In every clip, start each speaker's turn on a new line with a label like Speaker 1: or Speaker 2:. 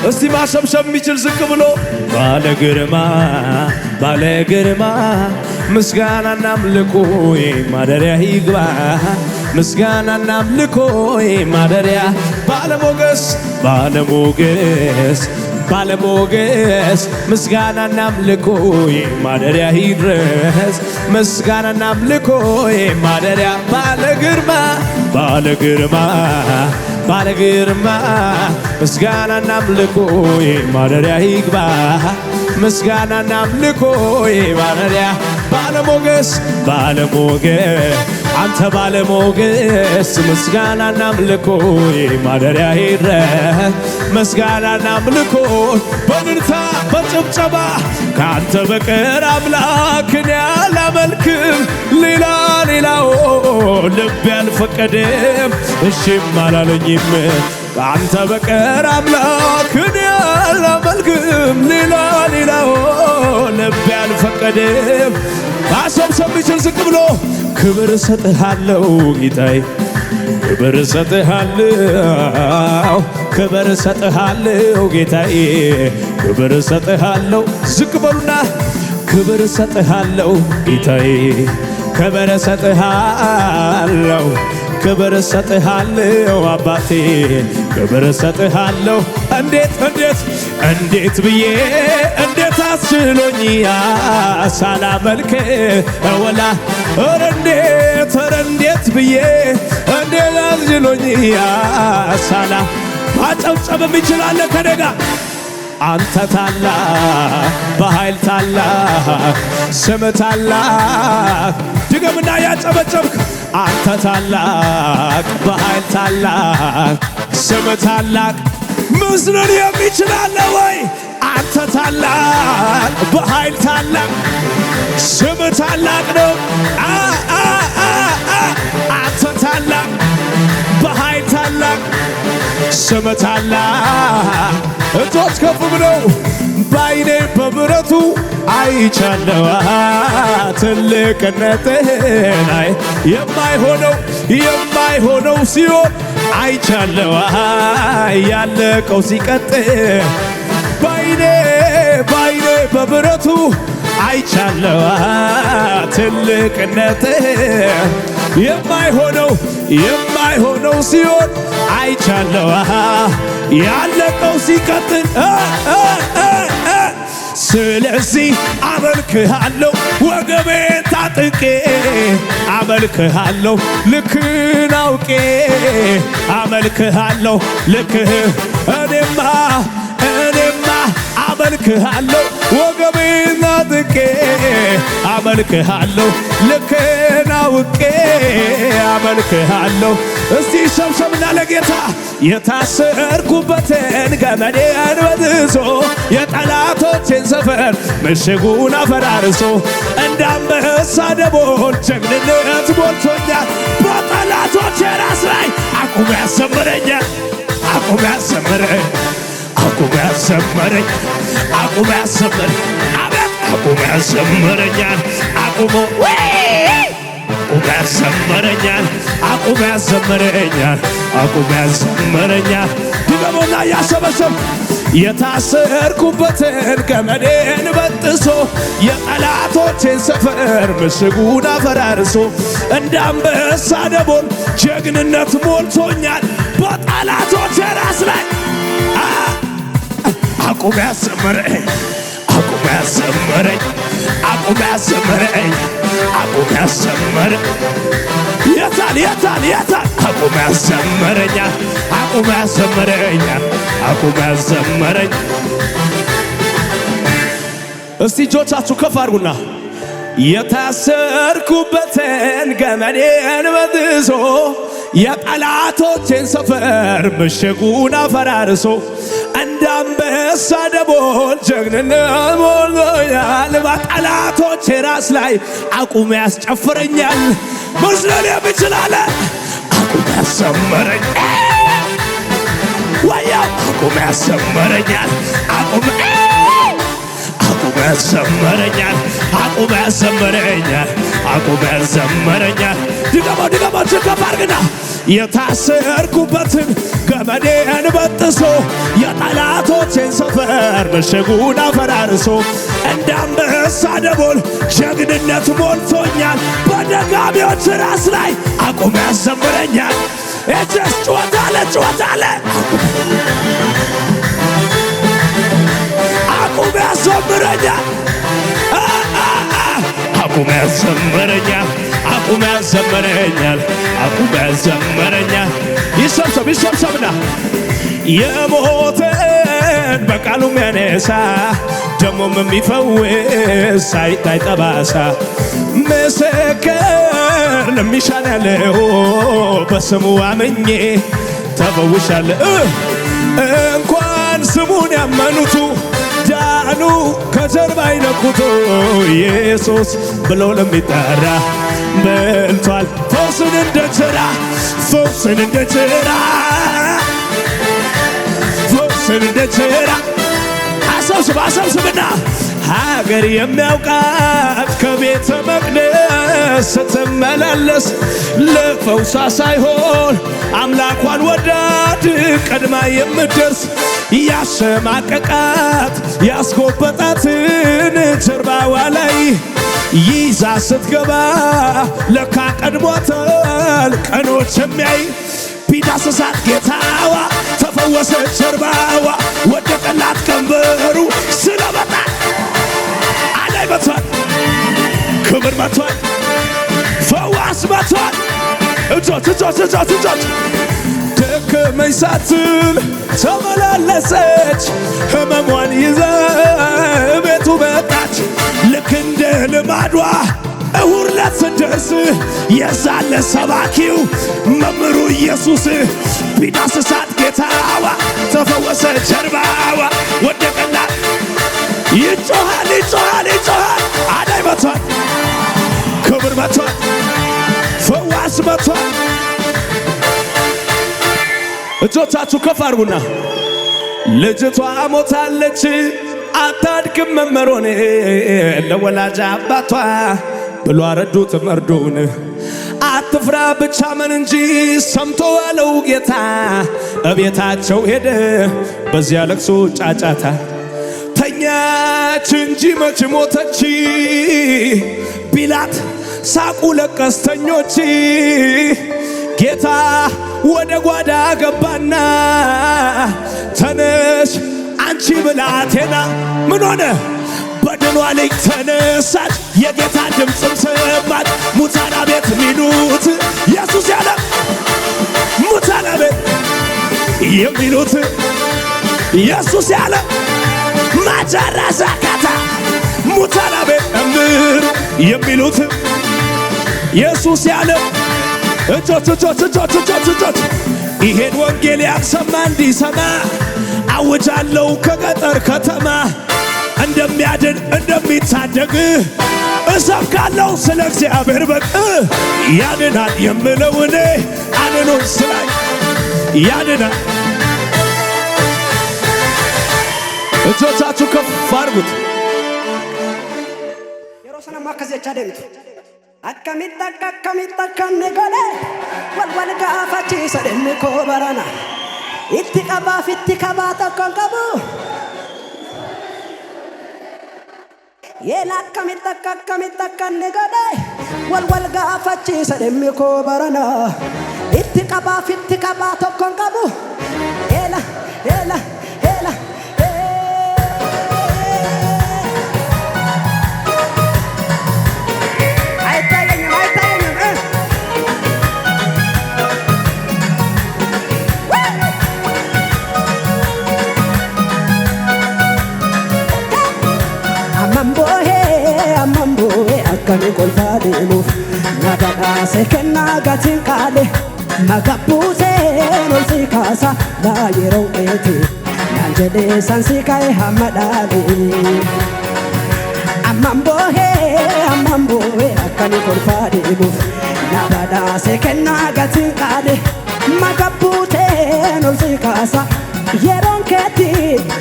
Speaker 1: እስቲ ማሸብሸብ የሚችል ዝቅ ብሎ ባለ ግርማ ባለ ግርማ ምስጋናና አምልኮዬ ማደሪያ ይግባ ምስጋናና አምልኮዬ ማደሪያ ባለሞገስ ባለሞገስ ባለሞገስ ምስጋናና አምልኮዬ ማደሪያ ይድረስ ምስጋናና አምልኮዬ ማደሪያ ባለግርማ ባለግርማ ባለግርማ ምስጋናና አምልኮዬ ማደሪያ ይግባ ምስጋናና አምልኮዬ ማደሪያ ባለሞገስ ባለሞገስ አንተ ባለሞገስ ምስጋናና አምልኮዬ ማደሪያ ይድረስ ምስጋናና አምልኮ በእልልታ በጭብጨባ ካንተ በቀር አምላክን አላመልክም ሌላው ልቤ አልፈቀደም እሺም አላለኝም ካንተ በቀር አምላክን አላመልክም ሌላው ልቤ አልፈቀደም ማሰብሰብ ይችል ዝቅ ብሎ ክብር እሰጥሃለሁ ጌታዬ ክብር እሰጥሃለሁ ክብር እሰጥሃለሁ ጌታዬ ክብር እሰጥሃለሁ ዝቅ በሉና ክብር እሰጥሃለሁ ጌታዬ ክብር እሰጥሃለሁ ክብር እሰጥሃለሁ አባቴ ክብር እሰጥሃለሁ እንዴት ብዬ እንዴት አስችሎኝ ሳላመልክ ወላ እንዴት ብዬ እንዴት አስችሎኝ ሳላ ማጨብጨብ ይችላል ከደጋ አንተ ታላቅ በኃይል ታላቅ ስም ታላቅ ድገምና ያጨበጨብክ አንተ ታላቅ በኃይል ታላቅ ስም ታላቅ ምስልን የሚችላለ ወይ አንተ ታላቅ በኃይል ታላቅ ስም ታላቅ ነው አንተ ታላቅ በኃይል ታላቅ ስም ታላቅ እጆች ከፍ ብለው በዓይኔ በምሕረቱ አይቻለሁ ትልቅነትህን የማይሆነው ሲሆን አይቻለሁ ያለቀው ሲቀጥል በዓይኔ በምሕረቱ አይቻለሁ ትልቅነትህን የማይሆነው ሲሆን አይቻለሁ ያለቀው ሲቀጥል ስለዚህ አመልክሃለሁ ወገቤን ታጥቄ አመልክሃለሁ ልክህን አውቄ አመልክሃለሁ ልክህን እኔማ አመልክሃለሁ ወገቤን ታጥቄ አመልክሃለሁ ልክህን አውቄ አመልክሃለሁ እስቲ ሸብሸብና ለጌታ የታሰርኩበትን ገመዴን በጥሶ የጠላቶቼን ሰፈር ምሽጉን አፈራርሶ እንደ አንበሳ ደቦል ጀግንነት ሞልቶኛል በጠላቶቼ ራስ ላይ አቁሞ ያሰምረኛል አቁሞ ያሰምረኝ አቁሞ ያሰምረኝ አቁሞ ያሰምረኝ አቤት አቁሞ ያሰምረኛል አቁሞ ያሰምረኛል አቁሞ ያሰምረኛል አቁሞ ያሰምረኛል ድገሞና ያሰበሰብ የታሰርኩበትን ገመዴን በጥሶ የጠላቶቼን ሰፈር ምሽጉን አፈራርሶ እንደ አንበሳ ደቦል ጀግንነት ሞልቶኛል በጠላቶቼ ራስ ላይ አቁሞ ያሰምረኝ አቁሞ ያሰምረኝ አቁሞ ያሰምረኝ አቁሞ ያሰምረኝ የታል አቁሞ ያሰምረኛል አቁሞ ያሰምረኛል አቁሞ ያሰምረኝ እስቲ እጆቻችሁ ከፍ አድርጉና የታሰርኩበትን ገመዴን በጥሶ የጠላቶቼን ሰፈር ምሽጉን አፈራርሶ እንደ አንበሳ ደቦል ጀግንነት ሞልቶኛል በጠላቶቼ ራስ ላይ አቁሞ ያስጨፍረኛል መስለል የሚችላለ አቁሞ ያሰምረኝ ወያው አቁሞ ያሰምረኛል አቁሞ ያዘምረኛል አቁሞ ያዘምረኛል አቁሞ ያዘምረኛል ድገሞ ከፍ አድርግና የታሰርኩበትን ገመዴን በጥሶ የጠላቶቼን ሰፈር ምሽጉን አፈራርሶ እንደ አንበሳ ደቦል ጀግንነት ሞልቶኛል በደጋሚዎች ራስ ላይ አቁሞ ያዘምረኛል እጅስ ጩኸት አለ አቁሞ ያዘምረኛል አቁሞ ያዘምረኛል አቁሞ ያዘምረኛል አቁሞ ያዘምረኛል ይሰብሰብና የሞተን በቃሉ የሚያነሳ ደሞም የሚፈውስ ሳይታይ ጠባሳ ምስክር ለሚሻል ያለው በስሙ አምኜ ተፈውሻለሁ እንኳን ስሙን ያመኑቱ ዳኑ ከጀርባ ይነኩቱ ኢየሱስ ብሎ ለሚጠራ በልቷል ፈውስን እንደ ጭራ አሰብስብና ሀገር የሚያውቃት ከቤተ መቅደስ ስትመላለስ ለፈውሳ ሳይሆን አምላኳን ወዳድ ቀድማ የምትደርስ ያሸማቀቃት ያስጎበጣትን ጀርባዋ ላይ ይዛ ስትገባ ለካ ቀድሟታል ቀኖች የሚያይ ቢዳስሳት ጌታዋ ተፈወሰ ጀርባዋ ወደቀላት ቀንበሩ ስለመጣ አላይ መቷል ክብር መቷል ፈዋስ መቷል እጆች ደከመኝ ሳትል ተመላለሰች ህመሟን ይዛ ቤቱ መጣች ልክ እንደ ልማዷ እሁድ ዕለት ስትደርስ የዛለ ሰባኪው መምህሩ ኢየሱስ ቢዳስሳት ጌታዋ ተፈወሰ ጀርባዋ ወደቀላት ይጮሃል አዳይ መቷል ክብር መቷል ፈዋስ መቷል እጆቻችሁ ከፍ አድርጉና ልጅቷ ሞታለች አታድግም መመሮን ለወላጅ አባቷ ብሎ አረዱት መርዶን አትፍራ ብቻ መን እንጂ ሰምቶ ዋለው ጌታ እቤታቸው ሄደ በዚያ ለቅሶ ጫጫታ ተኛች እንጂ መች ሞተች ቢላት ሳቁ ለቀስተኞች ጌታ ወደ ጓዳ ገባና ተነሽ አንቺ ብላቴና ምን ሆነ በድኗ ልጅ ተነሳች የጌታ ድምፅም ሰማች ሙታና ቤት ሚሉት ኢየሱስ ያለ ሙታና ቤት የሚሉት ኢየሱስ ያለ ማጃራዛ ካታ ሙታና ቤት እምር የሚሉት ኢየሱስ ያለ እጆች ይሄን ወንጌል ያሰማ እንዲሰማ አውጃለሁ ከገጠር ከተማ እንደሚያድን እንደሚታደግ እሰብካለሁ ስለ እግዚአብሔር በቅ ያድናል የምለው እኔ አድኖን ስላኝ ያድናል እጆቻችሁ ከፍ አድርጉት
Speaker 2: የሮሰናማ ከዚያቻ ደምት akkamitta negole wal gaafachi sadenne ko barana itti qaba tokkon qabu yela akkamitta negole wal gaafachi sadenne ko barana itti qaba tokkon qabu yela Kani kolfade muf nada se kenna gatin kale magapuse no si kasa la yero ete nanjede sansi kai hamadale amambo he kani kolfade muf nada se kenna gatin kale magapuse ol si kaasa yeroon keetti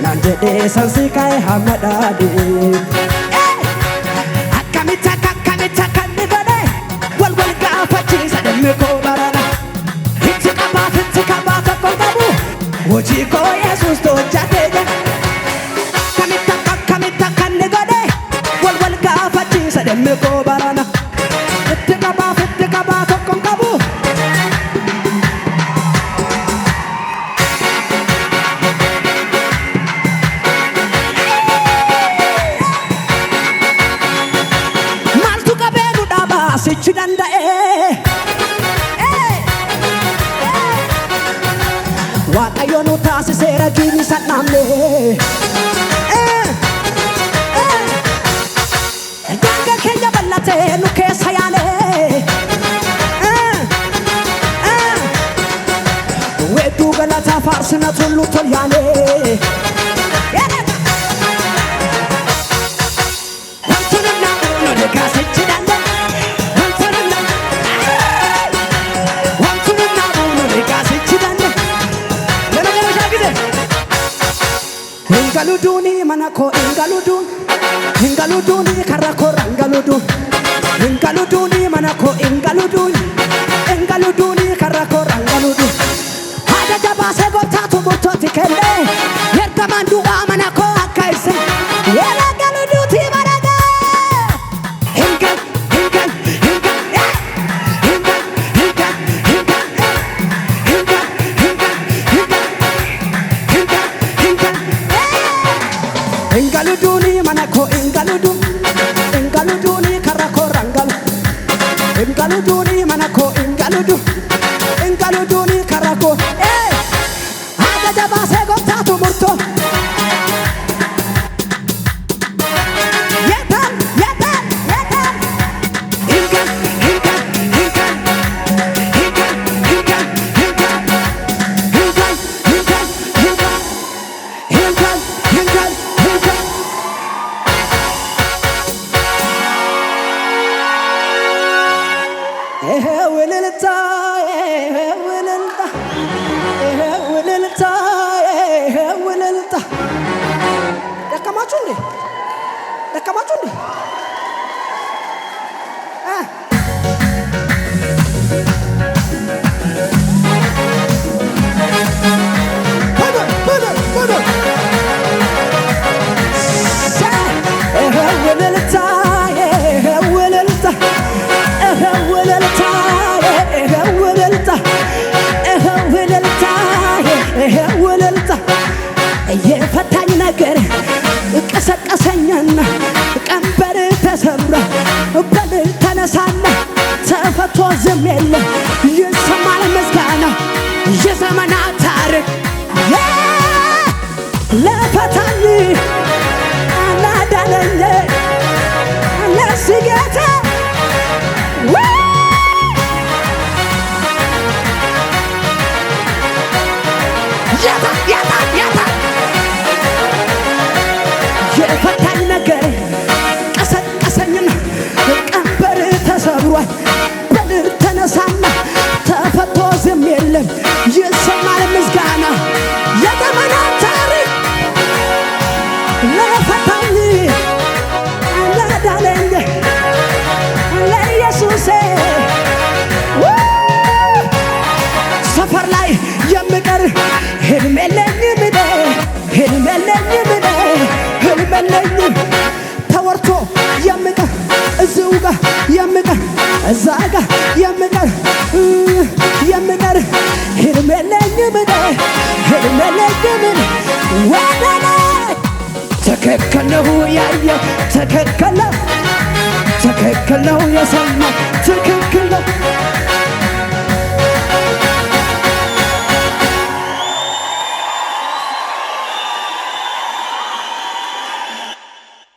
Speaker 2: naan jedhee san si kaa'e hamma dhaadhe. Akkamitti kan ni godhe wal gaafachiisa dhimmi koo barana itti qabaa tokko qabu hojii koo Yesuus hojjatee jira. Akkamitti kan ni godhe wal gaafachiisa dhimmi koo barana itti qabaa tokko qabu. Sichi danda'e Waaqayyo nu taasiseera jiini sadhaamne daangaa keenya bal'atee nu keessa yaane weedduu galataa faarsina tullu tol yaane Ingaluduni manako ingaluduni karako rangaludun ingaluduni manako ingaluduni karako rangaludun hada jabase gotatu mutoti kende yertamandu manako akaise yela galuduti maraga ingal Ingaluduni manako ingaluduni karako rangal ingaluduni manako ingaluduni karako hada jabase gotatu murto yetan ingal Dakamatun deh. የፈታኝ ነገር ቀሰቀሰኝና ቀንበር ተሰብራ በድል ተነሳና ተፈቶ ዝም የለም ይሰማል ምስጋና የዘመናት ታሪክ ለፈታኝ ላዳነኝ ለዚህ ጌታ የፈታኝ ነገር ቀሰቀሰኝና ቀንበር ተሰብሯል በድል ተነሳና ተፈቶ ዝም የለም ይሰማል ምስጋና የዘመናት ታሪክ ለፈታኝ ላዳነኝ ለኢየሱሴ ሰፈር ላይ የምቀር ህልም የለኝም ተወርቶ የምቀር እዚሁ ጋር የምቀር እዛ ጋር የምቀር ህልም የለኝም ወደኔ ትክክል ነው ያየው ትክክል ነው የሰማው